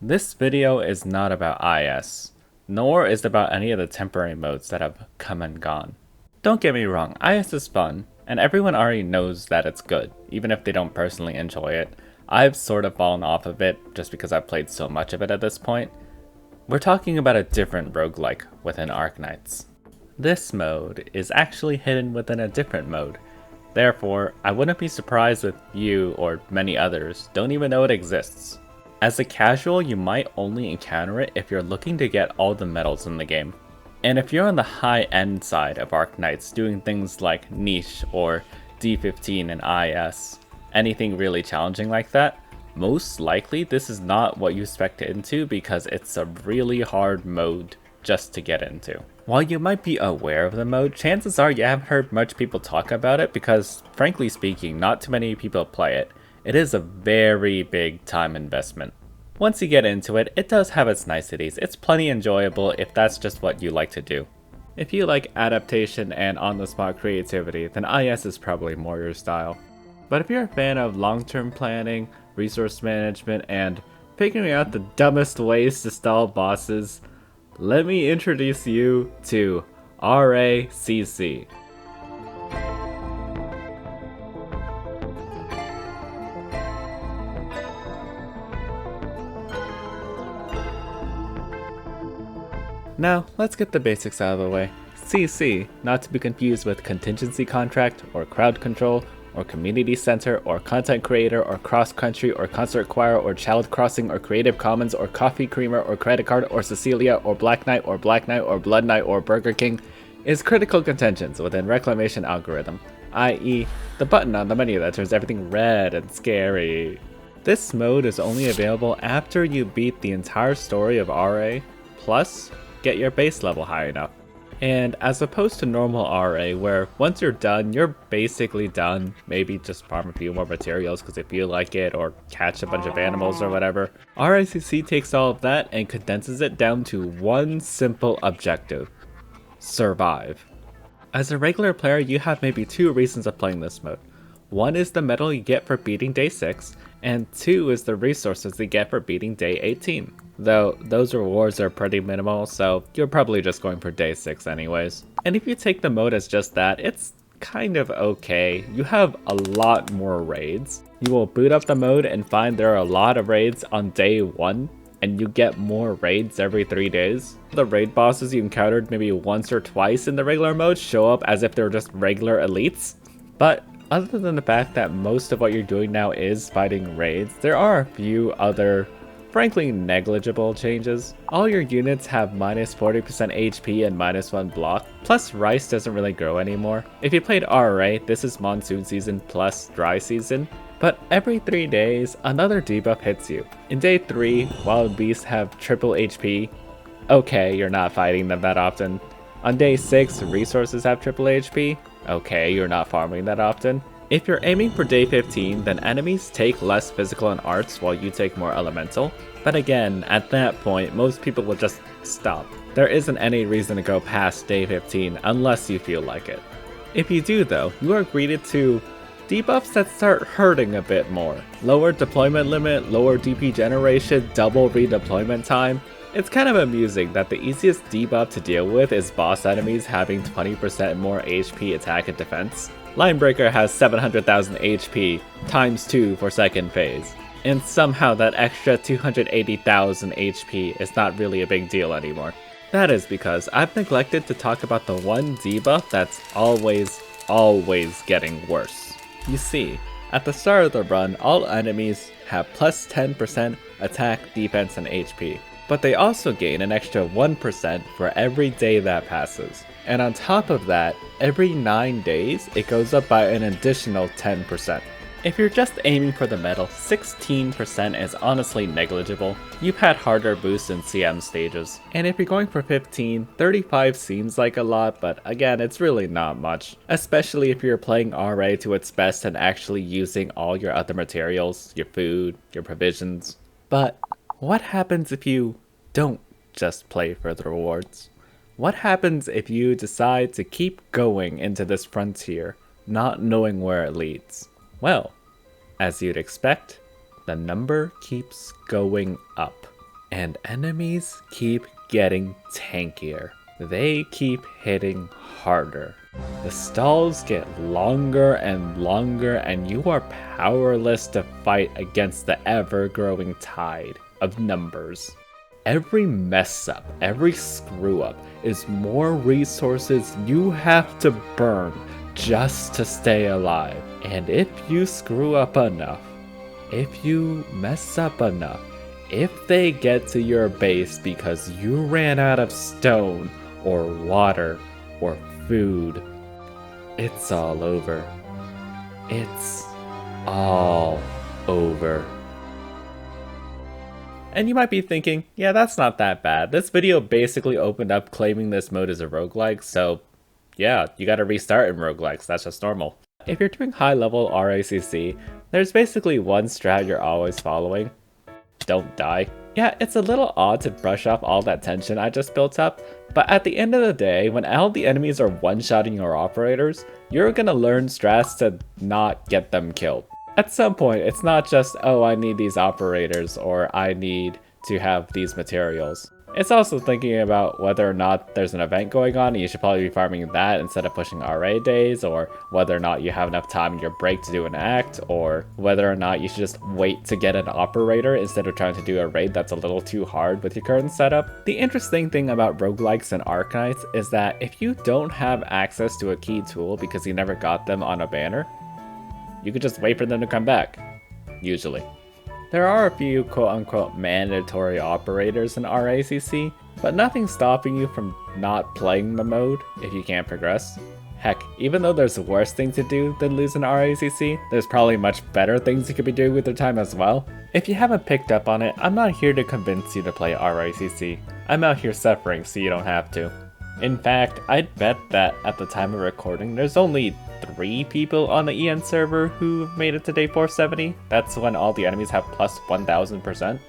This video is not about IS, nor is it about any of the temporary modes that have come and gone. Don't get me wrong, IS is fun, and everyone already knows that it's good, even if they don't personally enjoy it. I've sort of fallen off of it just because I've played so much of it at this point. We're talking about a different roguelike within Arknights. This mode is actually hidden within a different mode. Therefore, I wouldn't be surprised if you, or many others, don't even know it exists. As a casual, you might only encounter it if you're looking to get all the medals in the game. And if you're on the high-end side of Arknights doing things like niche or D15 and IS, anything really challenging like that, most likely this is not what you spec into because it's a really hard mode just to get into. While you might be aware of the mode, chances are you haven't heard much people talk about it because, frankly speaking, not too many people play it. It is a very big time investment. Once you get into it, it does have its niceties. It's plenty enjoyable if that's just what you like to do. If you like adaptation and on-the-spot creativity, then IS is probably more your style. But if you're a fan of long-term planning, resource management, and figuring out the dumbest ways to stall bosses, let me introduce you to RACC. Now, let's get the basics out of the way. CC, not to be confused with contingency contract, or crowd control, or community center, or content creator, or cross-country, or concert choir, or child crossing, or creative commons, or coffee creamer, or credit card, or Cecilia, or Black Knight, or Blood Knight, or Burger King, is critical contentions within Reclamation algorithm, i.e. the button on the menu that turns everything red and scary. This mode is only available after you beat the entire story of RA, plus get your base level high enough. And as opposed to normal RA, where once you're done, you're basically done, maybe just farm a few more materials because you feel like it, or catch a bunch of animals or whatever, RACC takes all of that and condenses it down to one simple objective: survive. As a regular player, you have maybe two reasons of playing this mode. One is the medal you get for beating day 6, and 2 is the resources you get for beating day 18. Though those rewards are pretty minimal, so you're probably just going for day 6 anyways. And if you take the mode as just that, it's kind of okay. You have a lot more raids. You will boot up the mode and find there are a lot of raids on day 1, and you get more raids every 3 days. The raid bosses you encountered maybe once or twice in the regular mode show up as if they're just regular elites. But other than the fact that most of what you're doing now is fighting raids, there are a few other, frankly negligible changes. All your units have minus 40% HP and minus 1 block, plus rice doesn't really grow anymore. If you played RA, this is monsoon season plus dry season, but every 3 days, another debuff hits you. In day 3, wild beasts have triple HP. Okay, you're not fighting them that often. On day 6, resources have triple HP. Okay, you're not farming that often. If you're aiming for day 15, then enemies take less physical and arts while you take more elemental. But again, at that point, most people will just stop. There isn't any reason to go past day 15 unless you feel like it. If you do though, you are greeted to debuffs that start hurting a bit more. Lower deployment limit, lower DP generation, double redeployment time. It's kind of amusing that the easiest debuff to deal with is boss enemies having 20% more HP attack and defense. Linebreaker has 700,000 HP, times 2 for second phase. And somehow that extra 280,000 HP is not really a big deal anymore. That is because I've neglected to talk about the one debuff that's always getting worse. You see, at the start of the run, all enemies have plus 10% attack, defense, and HP. But they also gain an extra 1% for every day that passes. And on top of that, every 9 days, it goes up by an additional 10%. If you're just aiming for the medal, 16% is honestly negligible. You've had harder boosts in CM stages. And if you're going for 15, 35 seems like a lot, but again, it's really not much. Especially if you're playing RA to its best and actually using all your other materials, your food, your provisions. But what happens if you don't just play for the rewards? What happens if you decide to keep going into this frontier, not knowing where it leads? Well, as you'd expect, the number keeps going up. And enemies keep getting tankier. They keep hitting harder. The stalls get longer and longer, and you are powerless to fight against the ever-growing tide of numbers. Every mess up, every screw up is more resources you have to burn just to stay alive. And if you screw up enough, if you mess up enough, if they get to your base because you ran out of stone or water or food, it's all over. It's all over. And you might be thinking, yeah, that's not that bad. This video basically opened up claiming this mode is a roguelike, so yeah, you gotta restart in roguelikes, that's just normal. If you're doing high level RACC, there's basically one strat you're always following. Don't die. Yeah, it's a little odd to brush off all that tension I just built up, but at the end of the day, when all the enemies are one-shotting your operators, you're gonna learn strats to not get them killed. At some point, it's not just, oh, I need these operators, or I need to have these materials. It's also thinking about whether or not there's an event going on and you should probably be farming that instead of pushing RA days, or whether or not you have enough time in your break to do an act, or whether or not you should just wait to get an operator instead of trying to do a raid that's a little too hard with your current setup. The interesting thing about roguelikes and Arknights is that if you don't have access to a key tool because you never got them on a banner, you could just wait for them to come back, usually. There are a few quote-unquote mandatory operators in RACC, but nothing's stopping you from not playing the mode if you can't progress. Heck, even though there's worse things to do than lose in RACC, there's probably much better things you could be doing with your time as well. If you haven't picked up on it, I'm not here to convince you to play RACC. I'm out here suffering so you don't have to. In fact, I'd bet that at the time of recording, there's only 3 people on the EN server who made it to day 470. That's when all the enemies have plus 1000%.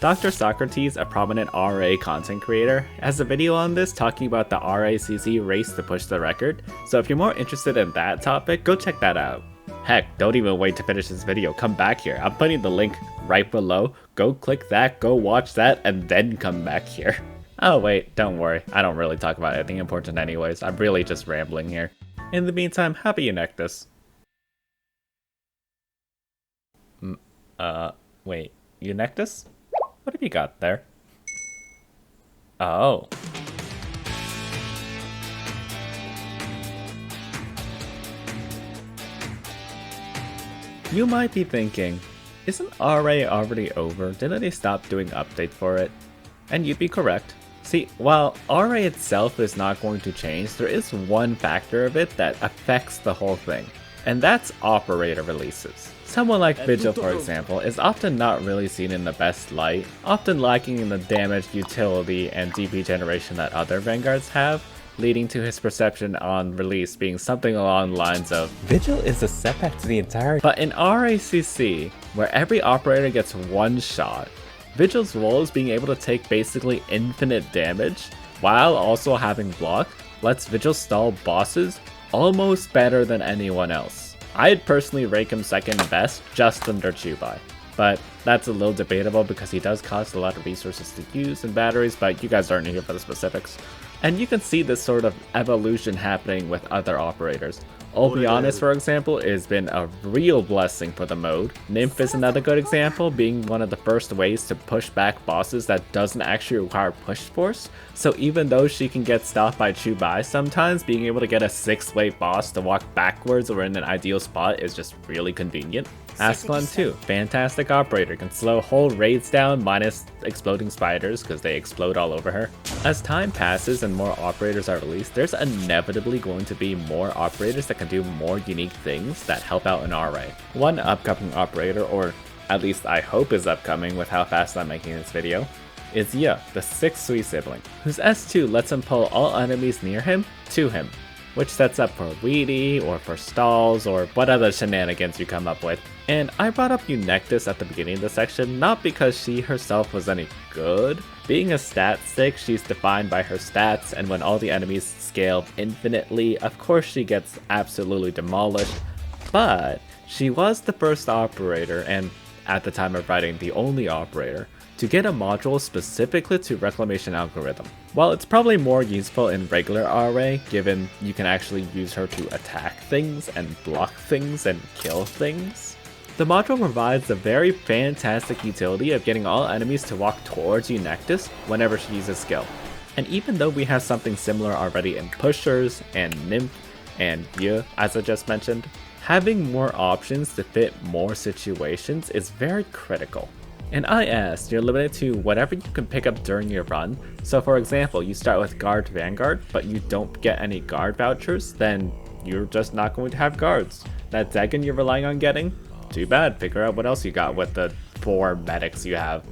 Dr. Socrates, a prominent RA content creator, has a video on this talking about the RACC race to push the record, so if you're more interested in that topic, go check that out. Heck, don't even wait to finish this video, come back here. I'm putting the link right below. Go click that, go watch that, and then come back here. Oh wait, don't worry, I don't really talk about anything important anyways, I'm really just rambling here. In the meantime, happy Eunectus. Wait, Eunectus? What have you got there? Oh. You might be thinking, isn't RA already over? Didn't they stop doing updates for it? And you'd be correct. See, while RA itself is not going to change, there is one factor of it that affects the whole thing, and that's operator releases. Someone like Vigil, for example, is often not really seen in the best light, often lacking in the damage, utility, and DP generation that other Vanguards have, leading to his perception on release being something along the lines of, Vigil is a setback to the entire... But in RACC, where every operator gets one shot, Vigil's role is being able to take basically infinite damage, while also having block, lets Vigil stall bosses almost better than anyone else. I'd personally rank him second best, just under Chubai. But that's a little debatable because he does cost a lot of resources to use and batteries, but you guys aren't here for the specifics. And you can see this sort of evolution happening with other operators. Obianis, for example, has been a real blessing for the mode. Nymph is another good example, being one of the first ways to push back bosses that doesn't actually require push force. So even though she can get stopped by Chubai sometimes, being able to get a 6-way boss to walk backwards or in an ideal spot is just really convenient. Ascalon too, fantastic operator, can slow whole raids down minus exploding spiders because they explode all over her. As time passes and more operators are released, there's inevitably going to be more operators that can do more unique things that help out an RA. One upcoming operator, or at least I hope is upcoming with how fast I'm making this video, is Ya, the 6th Sui sibling, whose S2 lets him pull all enemies near him to him, which sets up for Weedy, or for stalls, or what other shenanigans you come up with. And I brought up Eunectus at the beginning of the section, not because she herself was any good. Being a stat stick, she's defined by her stats, and when all the enemies scale infinitely, of course she gets absolutely demolished. But she was the first operator, and at the time of writing the only operator, to get a module specifically to Reclamation algorithm. While it's probably more useful in regular RA, given you can actually use her to attack things and block things and kill things, the module provides the very fantastic utility of getting all enemies to walk towards you Nectis whenever she uses skill. And even though we have something similar already in Pushers and Nymph and Ye, as I just mentioned, having more options to fit more situations is very critical. In IS, you're limited to whatever you can pick up during your run, so for example, you start with Guard Vanguard, but you don't get any guard vouchers, then you're just not going to have guards. That Dagon you're relying on getting? Too bad, figure out what else you got with the 4 medics you have.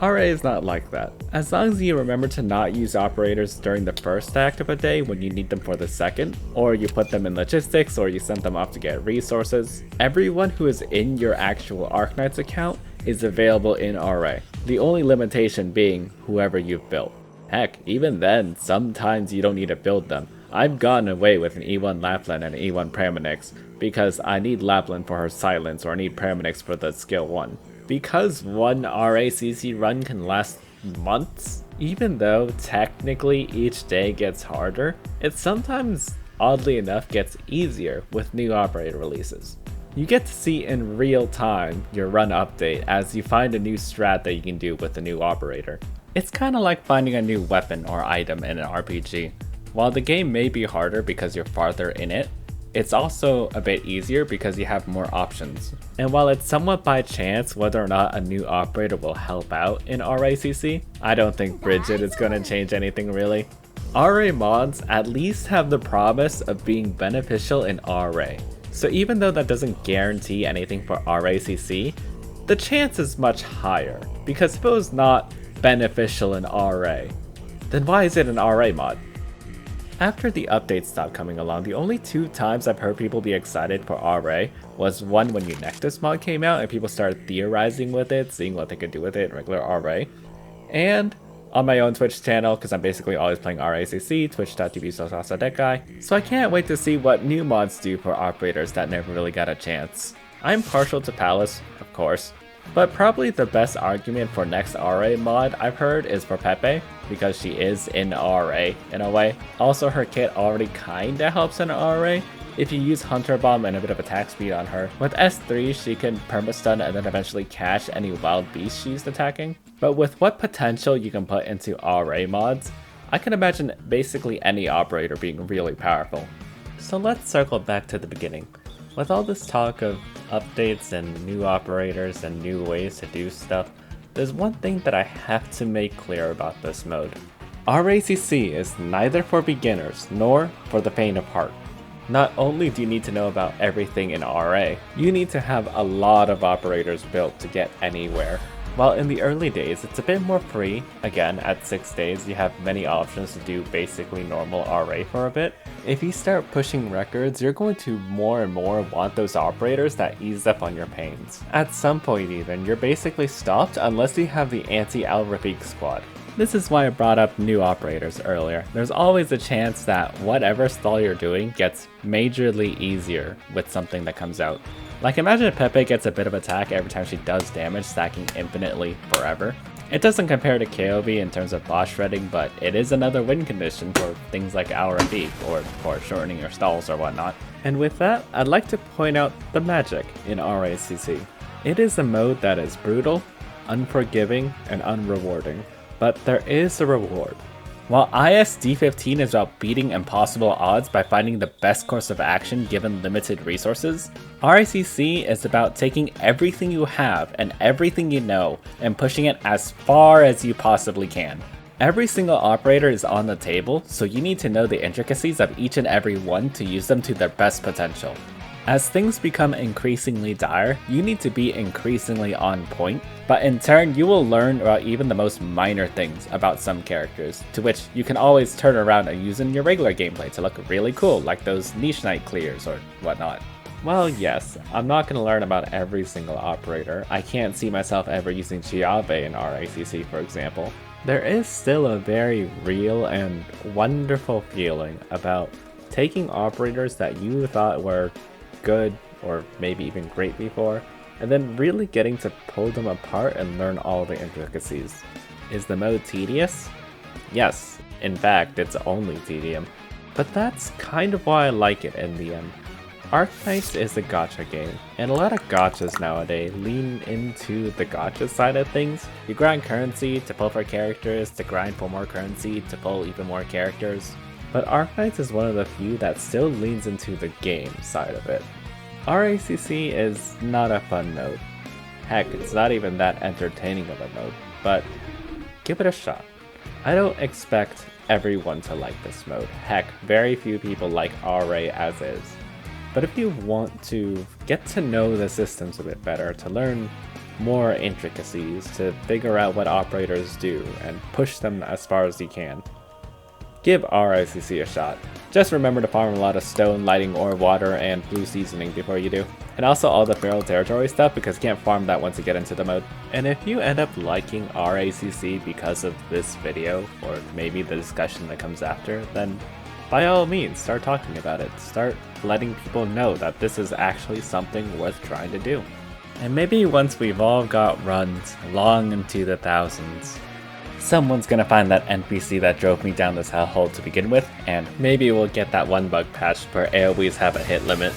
RA is not like that. As long as you remember to not use operators during the first act of a day when you need them for the second, or you put them in logistics, or you send them off to get resources, everyone who is in your actual Arknights account is available in RA, the only limitation being whoever you've built. Heck, even then, sometimes you don't need to build them. I've gotten away with an E1 Lapland and an E1 Praemonix because I need Lapland for her silence or I need Praemonix for the skill 1. Because one RACC run can last months, even though technically each day gets harder, it sometimes, oddly enough, gets easier with new operator releases. You get to see in real time your run update as you find a new strat that you can do with the new operator. It's kinda like finding a new weapon or item in an RPG. While the game may be harder because you're farther in it, it's also a bit easier because you have more options. And while it's somewhat by chance whether or not a new operator will help out in RACC, I don't think Bridget is going to change anything really. RA mods at least have the promise of being beneficial in RA. So even though that doesn't guarantee anything for RACC, the chance is much higher, because if it was not beneficial in RA, then why is it an RA mod? After the updates stopped coming along, the only 2 times I've heard people be excited for RA was one when Nectis mod came out and people started theorizing with it, seeing what they could do with it in regular RA, and on my own Twitch channel, because I'm basically always playing RACC, twitch.tv/asadetguy, so I can't wait to see what new mods do for operators that never really got a chance. I'm partial to Palace, of course, but probably the best argument for next RA mod I've heard is for Pepe, because she is in RA in a way. Also, her kit already kinda helps in RA. If you use Hunter Bomb and a bit of attack speed on her, with S3 she can permastun and then eventually catch any wild beast she's attacking. But with what potential you can put into RA mods, I can imagine basically any operator being really powerful. So let's circle back to the beginning. With all this talk of updates and new operators and new ways to do stuff, there's one thing that I have to make clear about this mode. RACC is neither for beginners nor for the faint of heart. Not only do you need to know about everything in RA, you need to have a lot of operators built to get anywhere. While in the early days it's a bit more free, again at 6 days you have many options to do basically normal RA for a bit. If you start pushing records, you're going to more and more want those operators that ease up on your pains. At some point even, you're basically stopped unless you have the anti-Al Rafiq squad. This is why I brought up new operators earlier. There's always a chance that whatever stall you're doing gets majorly easier with something that comes out. Like imagine if Pepe gets a bit of attack every time she does damage, stacking infinitely forever. It doesn't compare to KOB in terms of boss shredding, but it is another win condition for things like Al Rafiq, or for shortening your stalls or whatnot. And with that, I'd like to point out the magic in RACC. It is a mode that is brutal, unforgiving, and unrewarding. But there is a reward. While IS D15 is about beating impossible odds by finding the best course of action given limited resources, RACC is about taking everything you have and everything you know and pushing it as far as you possibly can. Every single operator is on the table, so you need to know the intricacies of each and every one to use them to their best potential. As things become increasingly dire, you need to be increasingly on point, but in turn you will learn about even the most minor things about some characters, to which you can always turn around and use in your regular gameplay to look really cool, like those niche night clears or whatnot. Well, yes, I'm not going to learn about every single operator. I can't see myself ever using Chiave in RACC, for example. There is still a very real and wonderful feeling about taking operators that you thought were good or maybe even great before and then really getting to pull them apart and learn all the intricacies. Is the mode tedious? Yes, in fact, it's only tedium. But that's kind of why I like it in the end. Arknights is a gacha game, and a lot of gachas nowadays lean into the gacha side of things. You grind currency to pull for characters, to grind for more currency, to pull even more characters. But Arknights is one of the few that still leans into the game side of it. RACC is not a fun mode. Heck, it's not even that entertaining of a mode, but give it a shot. I don't expect everyone to like this mode. Heck, very few people like RA as is. But if you want to get to know the systems a bit better, to learn more intricacies, to figure out what operators do, and push them as far as you can, give RICC a shot. Just remember to farm a lot of stone, lighting, ore, water, and blue seasoning before you do. And also all the feral territory stuff, because you can't farm that once you get into the mode. And if you end up liking RACC because of this video, or maybe the discussion that comes after, then by all means, start talking about it. Start letting people know that this is actually something worth trying to do. And maybe once we've all got runs long into the thousands, someone's gonna find that NPC that drove me down this hellhole to begin with, and maybe we'll get that one bug patched where AoEs have a hit limit.